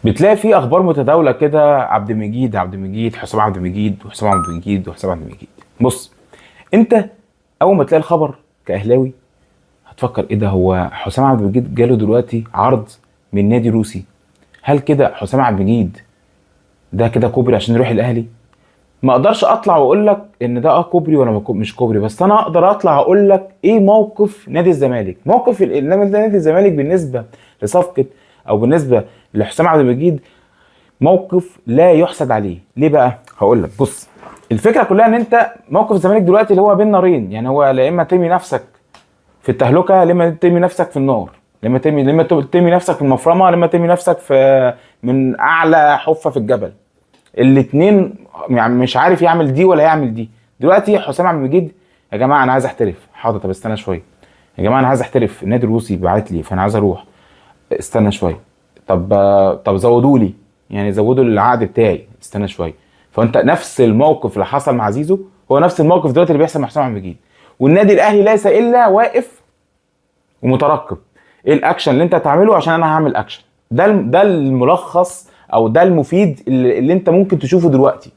بتلاقي في اخبار متداوله كده، عبد المجيد، حسام عبد المجيد، وحسام عبد المجيد، وحسام عبد المجيد. بص، انت اول ما تلاقي الخبر كاهلاوي هتفكر ايه ده، هو حسام عبد المجيد جاله دلوقتي عرض من نادي روسي؟ هل كده حسام عبد المجيد ده كده كوبري عشان يروح الاهلي؟ ما اقدرش اطلع واقول لك ان ده كوبري ولا مش كوبري، بس انا اقدر اطلع اقول لك ايه موقف نادي الزمالك. موقف نادي الزمالك بالنسبه لصفقه او بالنسبه لحسام عبد المجيد موقف لا يحسد عليه. ليه بقى؟ هقول لك. بص، الفكره كلها ان انت موقف الزمالك دلوقتي اللي هو بين نارين، يعني هو لا اما ترمي نفسك في التهلكه، لا اما ترمي نفسك في النار، لما ترمي نفسك في المفرمه، لما ترمي نفسك في من اعلى حفه في الجبل. الاتنين يعني مش عارف يعمل دي ولا يعمل دي. دلوقتي حسام عبد المجيد، يا جماعه انا عايز احترف. حاضر، طب استنى شويه. يا جماعه انا عايز احترف، النادي الروسي بعت لي فانا عايز اروح. استنى شويه. طب زودوا لي، يعني زودوا العقد بتاعي. استنى شويه. فانت نفس الموقف اللي حصل مع زيزو هو نفس الموقف دلوقتي اللي بيحصل مع حسام عبد المجيد. والنادي الاهلي ليس الا واقف ومترقب ايه الاكشن اللي انت هتعمله عشان انا هعمل اكشن. ده الملخص او ده المفيد اللي انت ممكن تشوفه دلوقتي.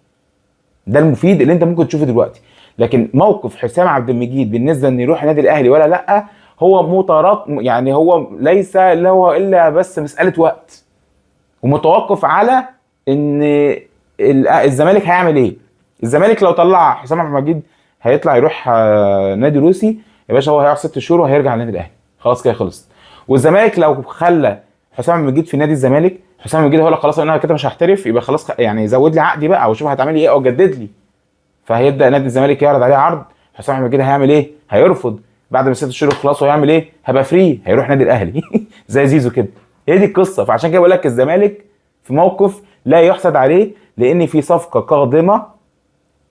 ده المفيد اللي انت ممكن تشوفه دلوقتي. لكن موقف حسام عبد المجيد بالنسبه ان يروح النادي الاهلي ولا لا، هو يعني هو ليس الا بس مساله وقت، ومتوقف على ان الزمالك هيعمل ايه. الزمالك لو طلع حسام عبد المجيد هيطلع يروح نادي روسي، يا باشا هو هيقعد 6 شهور وهيرجع النادي الاهلي، خلاص كده خلص. والزمالك لو خلى حسام عبد المجيد في نادي الزمالك، حسام عبد المجيد هو اللي خلاص انا كده مش هحترف، يبقى خلاص يعني زود لي عقدي بقى، او شوف هتعمل لي ايه، او جدد لي. فهيبدا نادي الزمالك يعرض عليه عرض، حسام عبد المجيد هيعمل ايه؟ هيرفض. بعد ما 6 شهور يخلصوا هيعمل ايه؟ هبقى فري، هيروح نادي الاهلي زي زيزو كده. هي دي القصه. فعشان كده بقول لك الزمالك في موقف لا يحسد عليه، لان في صفقه قادمه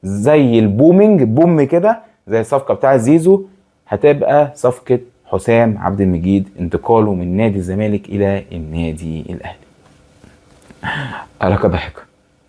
زي البومينج بوم كده، زي الصفقه بتاع زيزو، هتبقى صفقه حسام عبد المجيد، انتقاله من نادي الزمالك الى النادي الاهلي. على كده ضحك.